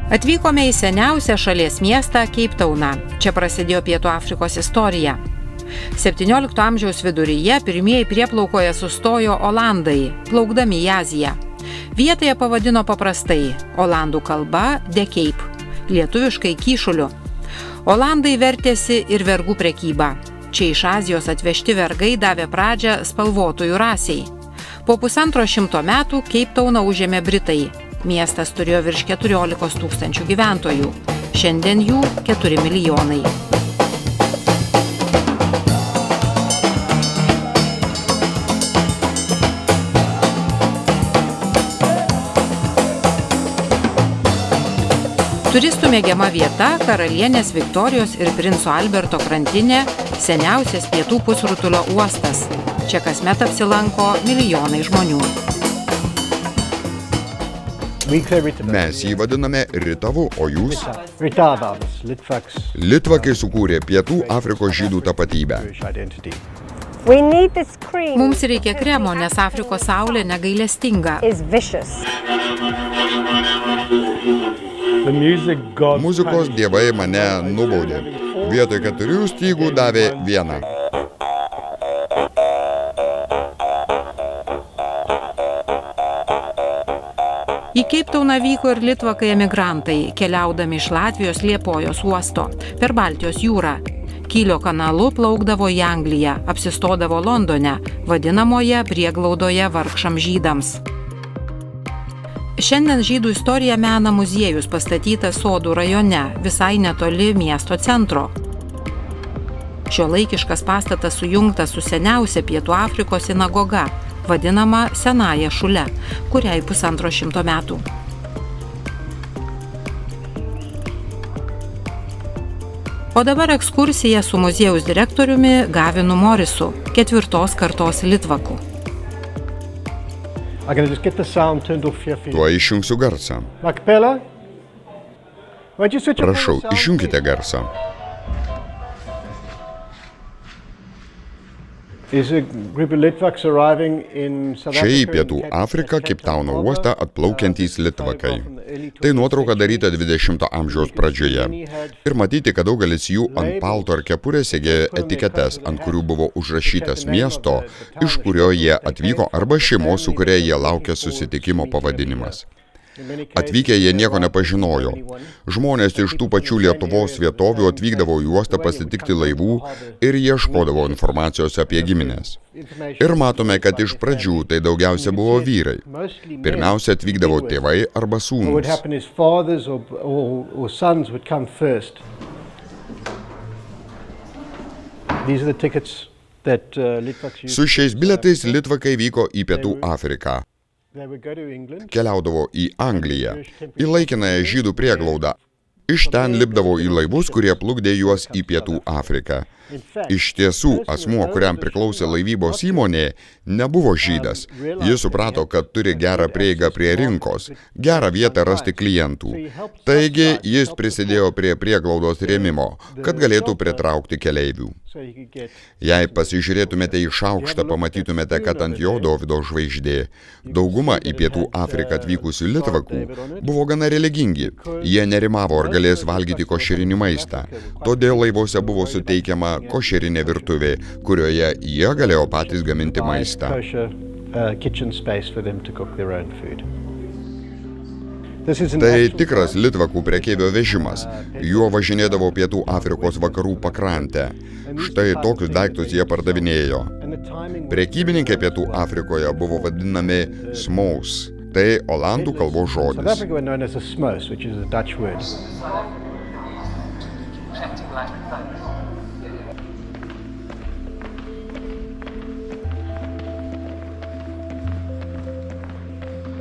Atvykome į seniausią šalies miestą Keiptauną. Čia prasidėjo Pietų Afrikos istorija. 17 amžiaus viduryje pirmieji prieplaukoje sustojo olandai, plaukdami į Aziją. Vietoje pavadino paprastai, olandų kalba The Cape, lietuviškai kyšuliu. Olandai vertėsi ir vergų prekybą. Čia iš Azijos atvežti vergai davė pradžią spalvotųjų rasiai. Po 150 metų Keiptauną užėmė Britai. Miestas turėjo virš 14 000 gyventojų. Šiandien jų 4 milijonai. Turistų mėgiama vieta – karalienės Viktorijos ir princo Alberto krantinė, seniausias pietų pusrutulio uostas. Čia kasmet apsilanko milijonai žmonių. Mes jį vadiname Ritavu, o jūs? Ritavas, Litvaks. Litvakai sukūrė Pietų Afrikos žydų tapatybę. Mums reikia kremo, nes Afrikos saulė negailestinga. Muzikos dievai mane nubaudė. Vietoj 4 stygų davė 1. Į Keiptauną vyko ir litvakai emigrantai, keliaudami iš Latvijos Liepojos uosto, per Baltijos jūrą. Kylio kanalu plaukdavo į Angliją, apsistodavo Londone, vadinamoje prieglaudoje vargšams žydams. Šiandien žydų istoriją mena muziejus pastatytas Sodų rajone, visai netoli miesto centro. Šiuolaikiškas pastatas sujungtas su seniausia Pietų Afrikos sinagoga, vadinama Senąja Šule, kuriai 150 metų. O dabar ekskursija su muziejaus direktoriumi Gavinu Morisu, 4 kartos litvaku. Tuo išjungsiu garsą. Prašau, išjungkite garsą. Čia į Pietų Afriką, Keiptauno uostą atplaukiantys litvakai. Tai nuotrauka daryta 20 amžiaus pradžioje. Ir matyti, kad daugelis jų ant palto ar kepurės segėjo etiketes, ant kurių buvo užrašytas miesto, iš kurio jie atvyko, arba šeimos, su kuria jie laukia susitikimo pavadinimas. Atvykę jie nieko nepažinojo. Žmonės iš tų pačių Lietuvos vietovių atvykdavo į uostą pasitikti laivų ir ieškodavo informacijos apie giminės. Ir matome, kad iš pradžių tai daugiausia buvo vyrai. Pirmiausia atvykdavo tėvai arba sūnūs. Su šiais bilietais litvakai vyko į Pietų Afriką. Keliaudavo į Angliją, į laikinąją žydų prieglaudą. Iš ten lipdavo į laivus, kurie plukdė juos į Pietų Afriką. Iš tiesų, asmuo, kuriam priklausė laivybos įmonė, nebuvo žydas. Jis suprato, kad turi gerą prieigą prie rinkos, gerą vietą rasti klientų. Taigi, jis prisidėjo prie prieglaudos rėmimo, kad galėtų pritraukti keleivių. Jei pasižiūrėtumėte į šaukštą, pamatytumėte, kad ant jo Dovydo žvaigždė. Dauguma į Pietų Afriką atvykusių litvakų buvo gana religingi. Jie nerimavo, ar galės valgyti košerinį maistą. Todėl laivuose buvo suteikiama košerinė virtuvė, kurioje jie galėjo patys gaminti maistą. Tai tikras litvakų prekeivio vežimas. Juo važinėdavo Pietų Afrikos vakarų pakrantę. Štai tokius daiktus jie pardavinėjo. Prekybininkai Pietų Afrikoje buvo vadinami smous. Tai olandų kalbos žodis.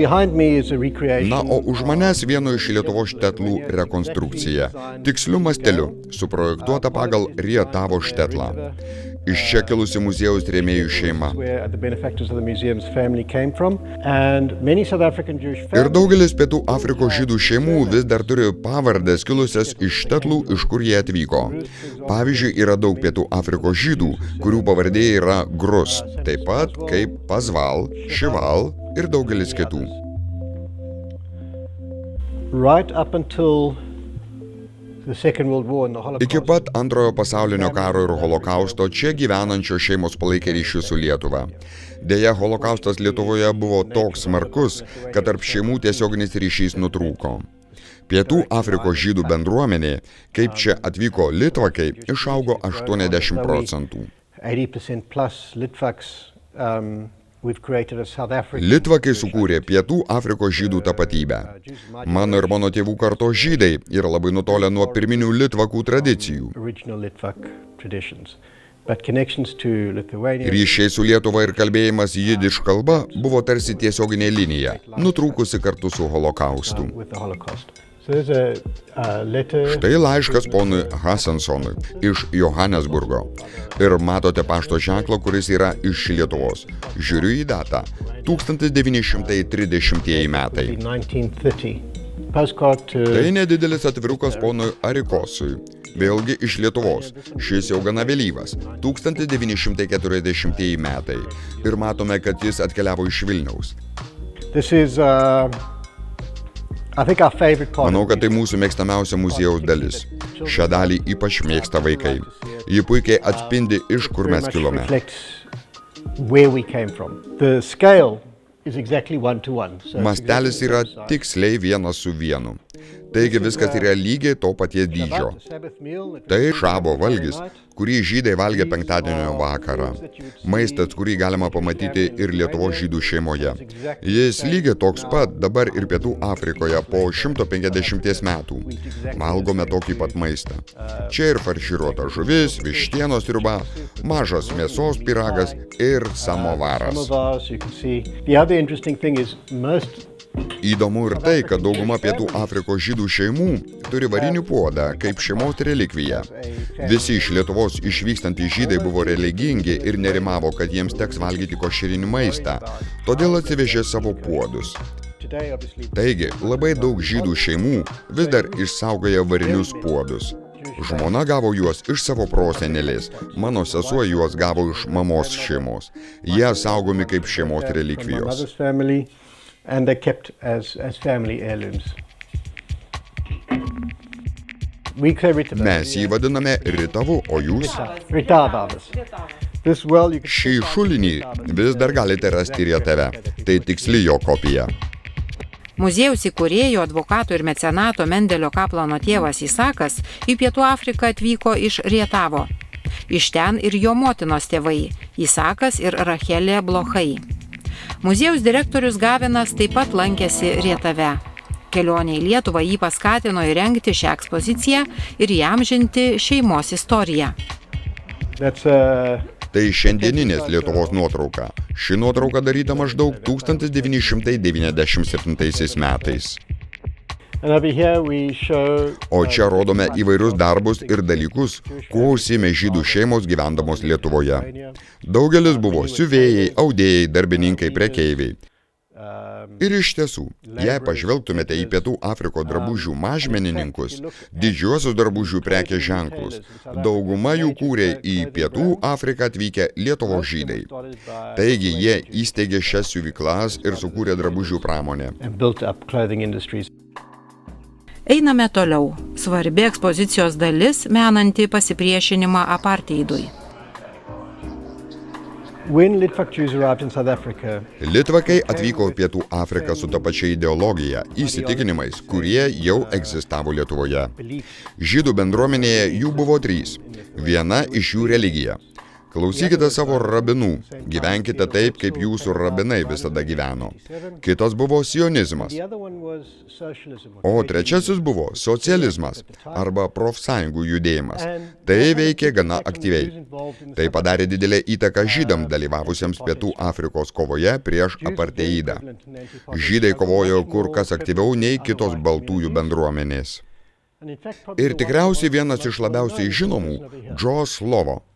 Na, o už manęs vieno iš Lietuvos štetlų rekonstrukcija. Tiksliu masteliu, suprojektuota pagal Rietavo štetlą. Iš čia kilusi muziejaus rėmėjų šeima. Ir daugelis Pietų Afrikos žydų šeimų vis dar turi pavardes kilusias iš štetlų, iš kur jie atvyko. Pavyzdžiui, yra daug Pietų Afrikos žydų, kurių pavardė yra Grus, taip pat kaip Pazval, Šival ir daugelis kitų. Right up until the Second World War and the Holocaust. Iki pat Antrojo pasaulinio karo ir holokausto čia gyvenančios šeimos palaikė ryšius su Lietuva. Deja, holokaustas Lietuvoje buvo toks smarkus, kad tarp šeimų tiesioginis ryšys nutrūko. Pietų Afrikos žydų bendruomenė, kaip čia atvyko litvakai, išaugo 80%. 80% plus Litvaks, we've created a South African. Litvakai sukūrė Pietų Afrikos žydų tapatybę. Mano ir mano tėvų kartos žydai yra labai nutolę nuo pirminių litvakų tradicijų. Original Litvak traditions. But connections to Lithuania. Ryšiai su Lietuva ir kalbėjimas jidiš kalba buvo tarsi tiesioginė linija, nutrūkusi kartu su holokaustu. With the Holocaust. So there's a letter. Štai laiškas ponui Hasansonui iš Johannesburgo. Ir matote pašto ženklą, kuris yra iš Lietuvos. Žiūriu į datą. 1930 metai. 1930. Postcard to. Tai nedidelis atvirukas ponui Arikosui. Vėlgi iš Lietuvos. Šis jau gana vėlyvas. 1940 metai. Ir matome, kad jis atkeliavo iš Vilniaus. This is, I think our favorite part. Manau, kad tai mūsų mėgstamiausia muziejaus dalis. Šią dalį ypač mėgsta vaikai. Ji puikiai atspindi, iš kur mes kilome. Where we came from. The scale is exactly 1:1. Mastelis yra tiksliai 1:1. Taigi viskas yra lygiai to paties dydžio. Tai šabo valgis, kurį žydai valgė penktadienio vakarą. Maistas, kurį galima pamatyti ir Lietuvos žydų šeimoje. Jis lygiai toks pat dabar ir Pietų Afrikoje po 150 metų. Valgome tokį pat maistą. Čia ir farširuota žuvis, vištienos sriuba, mažas mėsos pyragas ir samovaras. Įdomu ir tai, kad dauguma Pietų Afrikos žydų šeimų turi varinį puodą kaip šeimos relikviją. Visi iš Lietuvos išvykstantys žydai buvo religingi ir nerimavo, kad jiems teks valgyti košerinį maistą, todėl atsivežė savo puodus. Taigi, labai daug žydų šeimų vis dar išsaugoja varinius puodus. Žmona gavo juos iš savo prosenelės, mano sesuo juos gavo iš mamos šeimos. Jie saugomi kaip šeimos relikvijos. And they're kept as family heirlooms. Mes jį vadiname ritavu, o jūs? Ritavas. Šį šulinį vis dar galite rasti Rietave. Tai tiksli jo kopija. Muziejaus įkūrėjo, advokato ir mecenato Mendelio Kaplano tėvas Isakas į Pietų Afriką atvyko iš Rietavo. Iš ten ir jo motinos tėvai Isakas ir Rachelė Blochai. Muziejaus direktorius Gavinas taip pat lankėsi Rietave. Kelionė į Lietuvą jį paskatino įrengti šią ekspoziciją ir įamžinti šeimos istoriją. Tai šiandieninės Lietuvos nuotrauka. Ši nuotrauka daryta maždaug 1997 metais. O čia rodome įvairius darbus ir dalykus, kuo užsiėmė žydų šeimos gyvendamos Lietuvoje. Daugelis buvo siuvėjai, audėjai, darbininkai, prekeiviai. Ir iš tiesų, jei pažvelgtumėte į Pietų Afrikos drabužių mažmenininkus, didžiuosius drabužių prekės ženklus, dauguma jų kūrė į Pietų Afriką atvykę Lietuvos žydai. Taigi jie įsteigė šias siuvyklas ir sukūrė drabužių pramonę. Einame toliau. Svarbi ekspozicijos dalis menanti pasipriešinimą apartheidui. Litvakai atvyko į Pietų Afriką su ta pačia ideologija, įsitikinimais, kurie jau egzistavo Lietuvoje. Žydų bendruomenėje jų buvo 3. Viena iš jų religija. Klausykite savo rabinų, gyvenkite taip, kaip jūsų rabinai visada gyveno. Kitas buvo sionizmas. O trečiasis buvo socializmas arba profsąjungų judėjimas. Tai veikė gana aktyviai. Tai padarė didelę įtaką žydam dalyvavusiems Pietų Afrikos kovoje prieš apartheidą. Žydai kovojo kur kas aktyviau nei kitos baltųjų bendruomenės. Ir tikriausiai vienas iš labiausiai žinomų – Joe Slovo.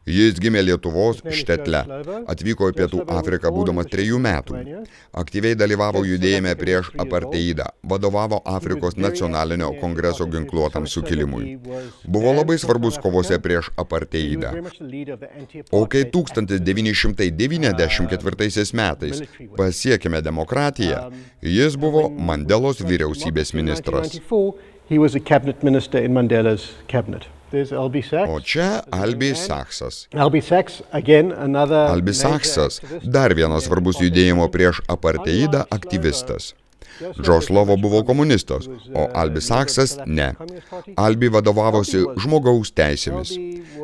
Jis gimė Lietuvos Štetle, atvyko į Pietų Afriką būdamas 3 metų. Aktyviai dalyvavo judėjime prieš apartheidą, vadovavo Afrikos nacionalinio kongreso ginkluotam sukilimui. Buvo labai svarbus kovose prieš apartheidą. O kai 1994 metais pasiekėme demokratiją, jis buvo Mandelos vyriausybės ministras. He was a cabinet minister in Mandela's cabinet. There's Albie Sachs. O čia Albie Sachsas. Albie Sachs, again, another Albie Sachsas, dar vienas svarbus judėjimo prieš apartheidą aktyvistas. Joe Slovo buvo komunistas, o Albie Sachsas ne. Albie vadovavosi žmogaus teisėmis.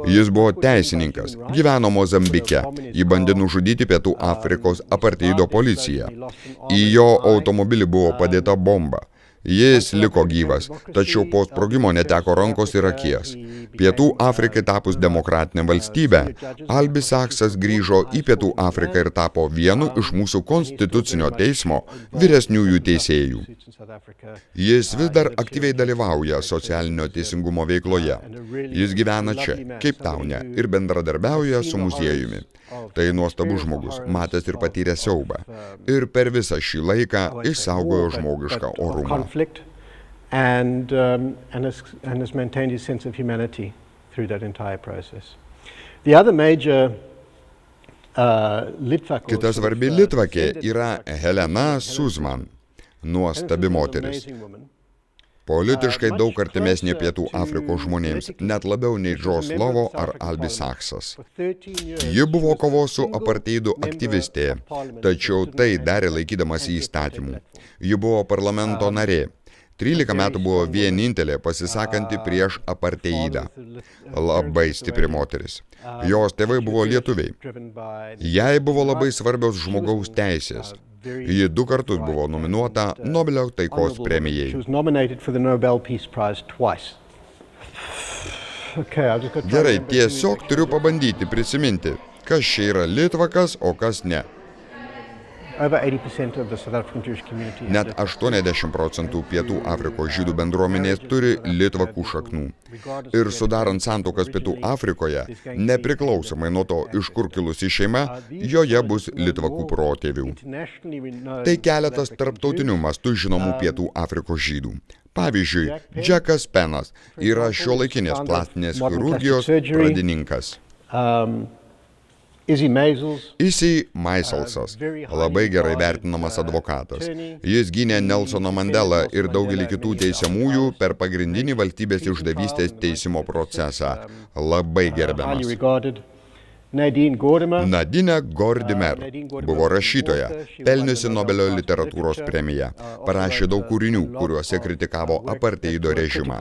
Jis buvo teisininkas, gyveno Mozambike, jį bandė nužudyti Pietų Afrikos apartheido policiją. Į jo automobilį buvo padėta bomba. Jis liko gyvas, tačiau po sprogimo neteko rankos ir akies. Pietų Afrikai tapus demokratinę valstybę, Albie Sachsas grįžo į Pietų Afriką ir tapo vienu iš mūsų konstitucinio teismo vyresniųjų teisėjų. Jis vis dar aktyviai dalyvauja socialinio teisingumo veikloje. Jis gyvena čia, Cape Towne, ir bendradarbiauja su muziejumi. Tai nuostabus žmogus, matęs ir patyręs siaubą. Ir per visą šį laiką išsaugojo žmogišką orumą. And has maintained his sense of humanity through that entire process. The other major Litvak. Kita svarbi litvakė yra Helena Suzman, nuostabi moteris. Politiškai daug artimesnė Pietų Afrikos žmonėms, net labiau nei Joe Slovo ar Albie Sachsas. Ji buvo kovos su apartheidu aktyvistė, tačiau tai darė laikydamas įstatymų. Ji buvo parlamento narė. 13 metų buvo vienintelė pasisakanti prieš apartheidą. Labai stipri moteris. Jos tėvai buvo lietuviai. Jai buvo labai svarbios žmogaus teisės. Ji 2 kartus buvo nominuota Nobelio taikos premijai. Gerai, tiesiog turiu pabandyti prisiminti, kas čia yra litvakas, o kas ne. Net 80% Pietų Afrikos žydų bendruomenės turi litvakų šaknų. Ir sudarant santuokas Pietų Afrikoje, nepriklausomai nuo to, iš kur kilusi šeima, joje bus litvakų protėvių. Tai keletas tarptautiniu mastu žinomų Pietų Afrikos žydų. Pavyzdžiui, Jackas Penas yra šiuolaikinės plastinės chirurgijos pradininkas. Izzy Maiselsas, labai gerai vertinamas advokatas. Jis gynė Nelsoną Mandelą ir daugelį kitų teisiamųjų per pagrindinį valstybės išdavystės teisimo procesą. Labai gerbiamas. Nadine Gordimer buvo rašytoja, pelniusi Nobelio literatūros premiją. Parašė daug kūrinių, kuriuose kritikavo apartheido režimą.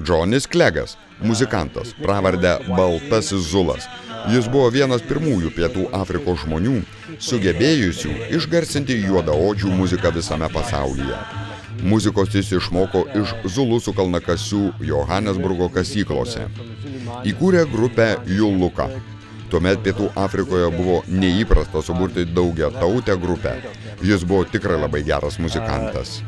Johnny's Cleggas, muzikantas, pravardę Baltasis Zulas. Jis buvo vienas pirmųjų Pietų Afrikos žmonių, sugebėjusių išgarsinti juodaodžių muziką visame pasaulyje. Muzikos jis išmoko iš zulusų kalnakasių Johannesburgo kasyklose. Įkūrė grupę Juluka. Tuomet Pietų Afrikoje buvo neįprasta suburti daugiatautę grupę. Jis buvo tikrai labai geras muzikantas.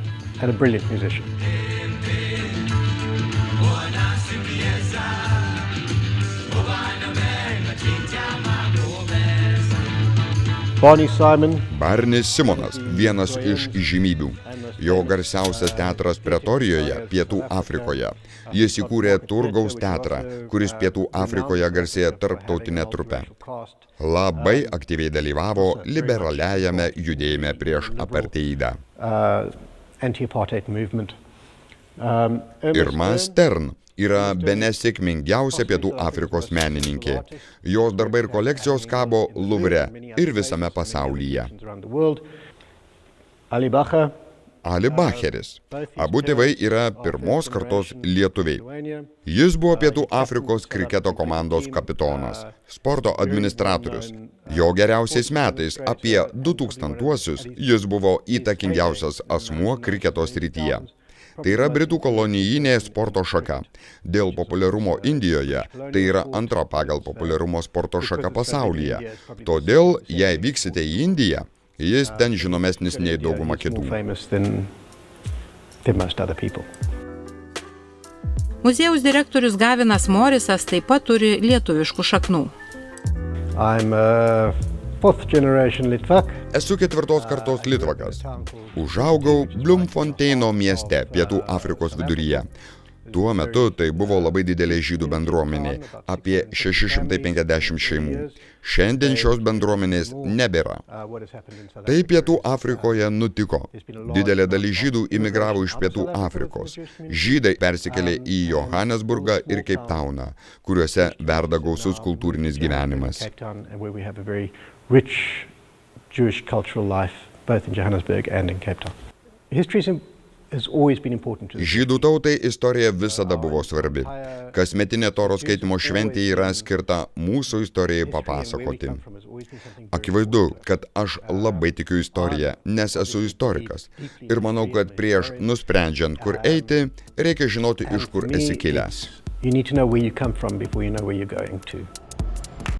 Barnis Simonas, vienas iš įžymybių. Jo garsiausias teatras Pretorijoje, Pietų Afrikoje. Jis įkūrė Turgaus teatrą, kuris Pietų Afrikoje garsėja tarptautinė trupe. Labai aktyviai dalyvavo liberaliajame judėjime prieš apartheidą. Irma Stern yra bene sėkmingiausia Pietų Afrikos menininkė. Jos darbai ir kolekcijos kabo Luvre ir visame pasaulyje. Ali Bacheris. Abu tėvai yra pirmos kartos lietuviai. Jis buvo Pietų Afrikos kriketo komandos kapitonas, sporto administratorius. Jo geriausiais metais, apie 2000-uosius, jis buvo įtakingiausias asmuo kriketo srityje. Tai yra Britų kolonijinė sporto šaka. Dėl populiarumo Indijoje tai yra antra pagal populiarumo sporto šaka pasaulyje. Todėl, jei vyksite į Indiją, jis ten žinomesnis nei dauguma kitų. Muziejaus direktorius Gavinas Morisas taip pat turi lietuviškų šaknų. I'm a fourth generation Litvak. Esu ketvirtos kartos litvakas. Užaugau Bloemfonteino mieste, Pietų Afrikos viduryje. Tuo metu tai buvo labai didelė žydų bendruomenė, apie 650 šeimų. Šiandien šios bendruomenės nebėra. Tai Pietų Afrikoje nutiko. Didelė dalis žydų imigravo iš Pietų Afrikos. Žydai persikėlė į Johannesburgą ir Keiptauną, kuriuose verda gausus kultūrinis gyvenimas. Rich Jewish cultural life, both in Johannesburg and in Cape Town. History has always been important to them. Žydų tautai istorija visada buvo svarbi. Kasmetinė Toro skaitymo šventė yra skirta mūsų istorijai papasakoti. Akivaizdu, kad aš labai tikiu istoriją, nes esu istorikas. Ir manau, kad prieš nusprendžiant, kur eiti, reikia žinoti, iš kur esi kilęs. You need to know where you come from before you know where you're going to.